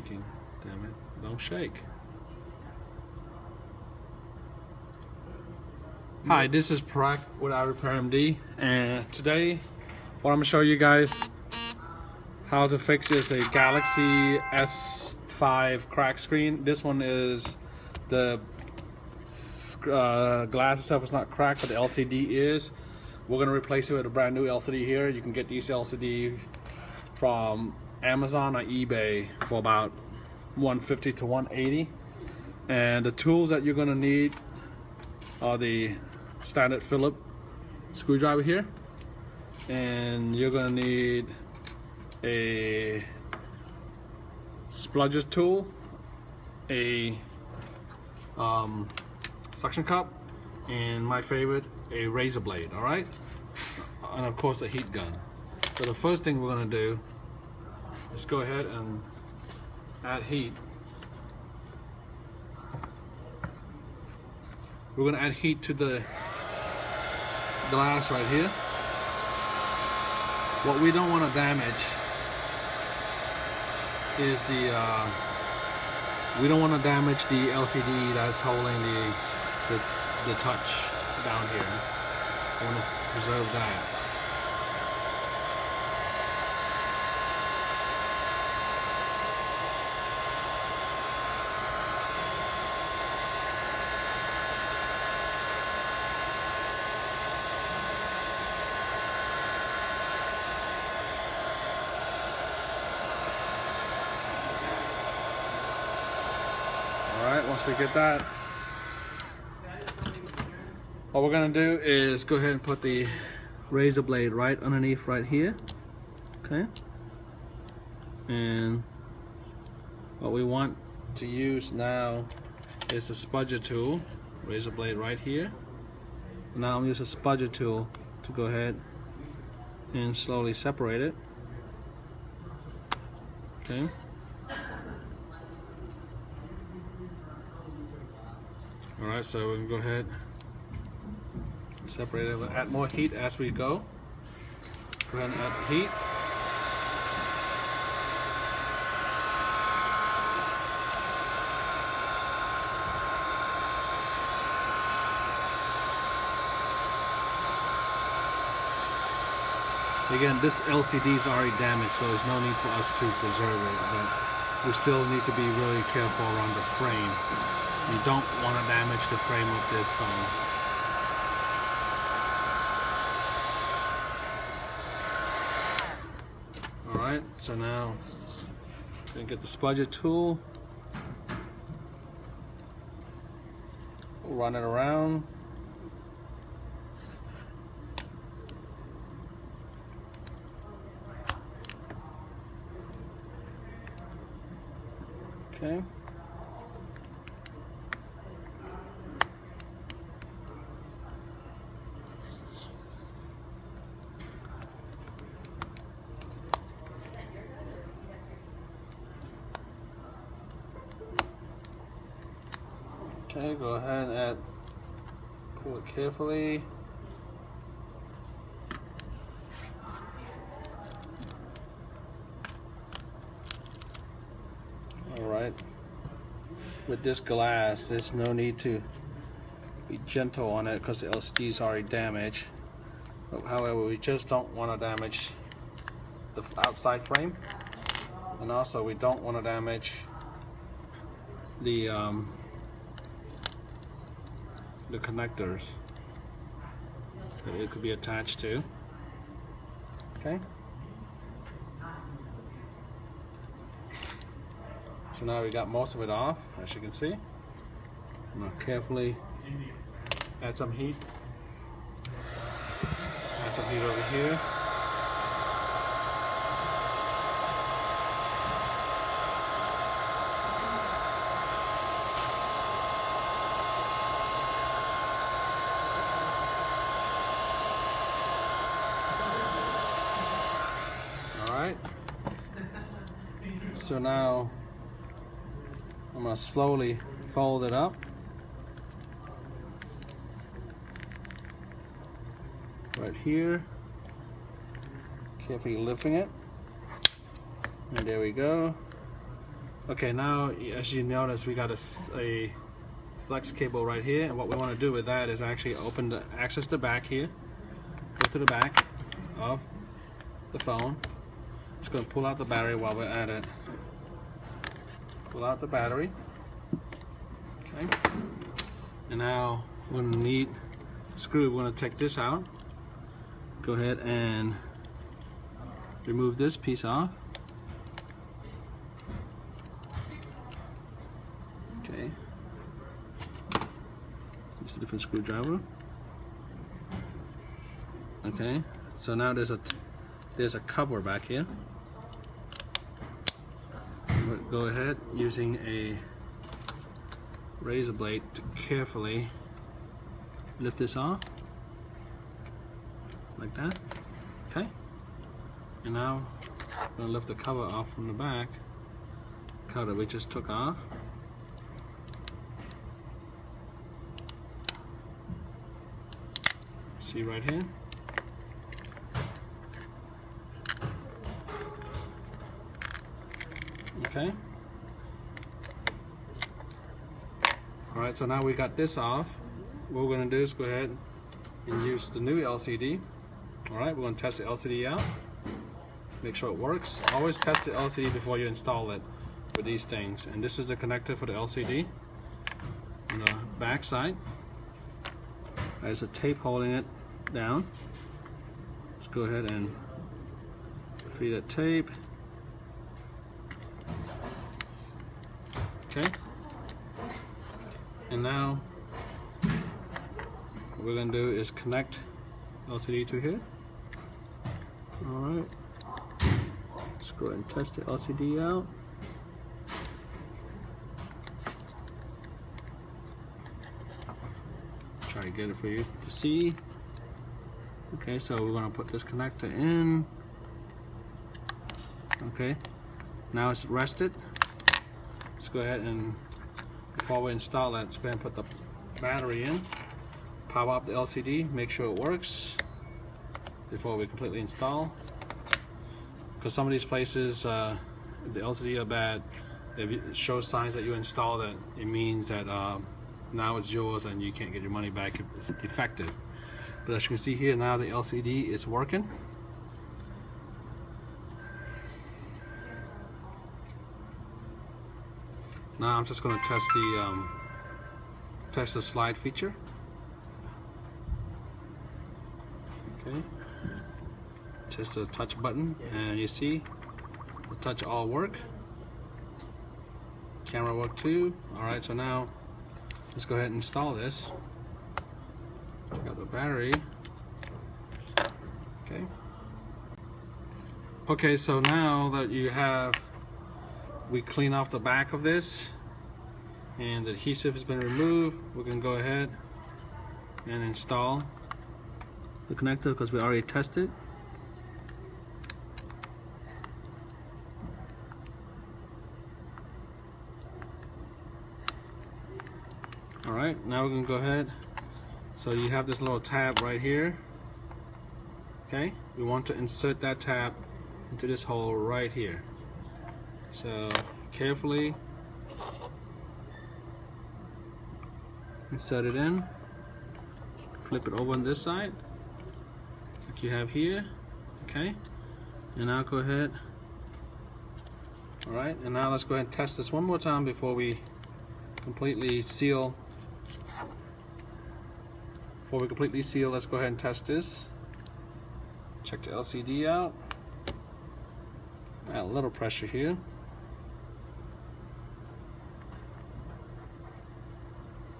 shaking. Damn it. Don't shake. Hi, this is Parag with iRepairMD, and today what I'm going to show you guys how to fix is a Galaxy S5 crack screen. This one is the glass itself is not cracked, but the LCD is. We're going to replace it with a brand new LCD here. You can get these LCD from Amazon or eBay for about $150 to $180. And the tools that you're going to need are the standard Phillips screwdriver here, and you're going to need a spludger tool, a suction cup, and my favorite, a razor blade. All right, and of course a heat gun. So the first thing we're going to do is go ahead and add heat. We're going to add heat to the glass right here. What we don't want to damage is the LCD that's holding the touch down here. I want to preserve that. Alright, once we get that, what we're going to do is go ahead and put the razor blade right underneath right here. Okay? And what we want to use now is the spudger tool. Razor blade right here. Now I'm using a spudger tool to go ahead and slowly separate it. Okay? Alright, so we can go ahead and separate it. We'll add more heat as we go. Go ahead and add the heat. Again, this LCD is already damaged, so there's no need for us to preserve it, but we still need to be really careful around the frame. You don't want to damage the frame of this phone. Alright, so now we can get the spudger tool, run it around. Okay. Okay, go ahead and pull it carefully. Alright, with this glass, there's no need to be gentle on it because the LCD is already damaged. However, we just don't want to damage the outside frame, and also we don't want to damage the connectors that it could be attached to. Okay. So now we got most of it off, as you can see. I'm going to carefully add some heat. Add some heat over here. Alright. So now I'm going to slowly fold it up. Right here. Carefully lifting it. And there we go. Okay, now as you notice, we got a flex cable right here, and what we want to do with that is actually access the back here. Go to the back of the phone. Just going to pull out the battery while we're at it. Pull out the battery. Okay. And now we're going to need a screw. We're going to take this out. Go ahead and remove this piece off. Okay. Use a different screwdriver. Okay. So now there's a cover back here. Go ahead using a razor blade to carefully lift this off like that. Okay. And now I'm going to lift the cover off from the back, cover that we just took off. See right here. Okay. Alright, so now we got this off. What we're going to do is go ahead and use the new LCD. Alright, we're going to test the LCD out. Make sure it works. Always test the LCD before you install it with these things. And this is the connector for the LCD. On the back side, there's a tape holding it down. Let's go ahead and feed that tape. Okay. And now what we're going to do is connect LCD to here. Alright. Let's go ahead and test the LCD out. Try to get it for you to see. Okay, so we're going to put this connector in. Okay. Now it's rested. Let's go ahead and, before we install it, let's go ahead and put the battery in. Power up the LCD, make sure it works before we completely install. Because some of these places, the LCD are bad. If it shows signs that you installed it, it means that now it's yours and you can't get your money back if it's defective. But as you can see here, now the LCD is working. Now I'm just going to test the slide feature. Okay. Just the touch button, and you see the touch all work. Camera work too. Alright, so now let's go ahead and install this. Check out the battery. Okay. Okay, so now that you have, we clean off the back of this and the adhesive has been removed, we're going to go ahead and install the connector because we already tested. Alright, now we're going to go ahead. So you have this little tab right here. Okay, we want to insert that tab into this hole right here. So carefully insert it in, flip it over on this side like you have here. Okay, and now go ahead. Alright, and now let's go ahead and test this one more time before we completely seal. Let's go ahead and test this. Check the LCD out. Add a little pressure here.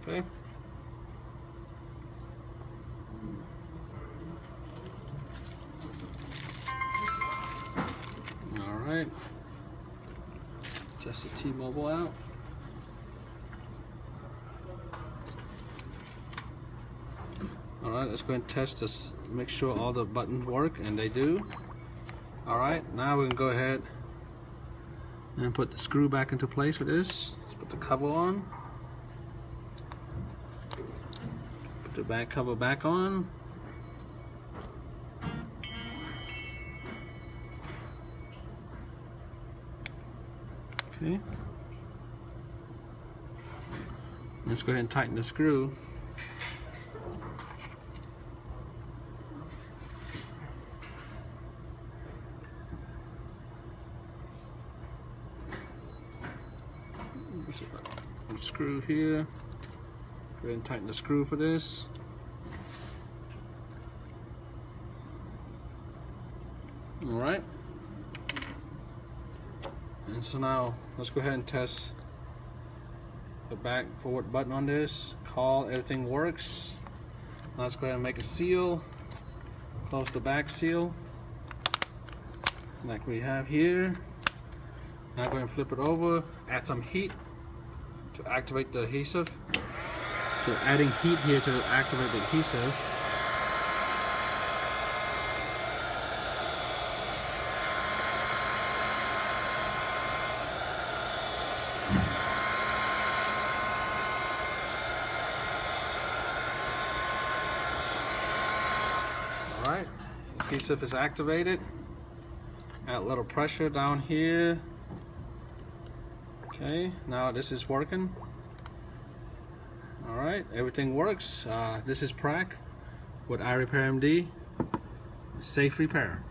Okay. All right. Test the T-Mobile out. Alright, let's go ahead and test this, make sure all the buttons work, and they do. Alright, now we can go ahead and put the screw back into place with this. Let's put the cover on. Put the back cover back on. Okay. Let's go ahead and tighten the screw. Screw here. Go ahead and tighten the screw for this. Alright. And so now let's go ahead and test the back forward button on this. Call, everything works. Now let's go ahead and make a seal. Close the back seal like we have here. Now go ahead and flip it over. Add some heat to activate the adhesive. So adding heat here to activate the adhesive. Alright, adhesive is activated. Add a little pressure down here. Okay, now this is working. Alright, everything works. This is Prac with iRepairMD. Safe repair.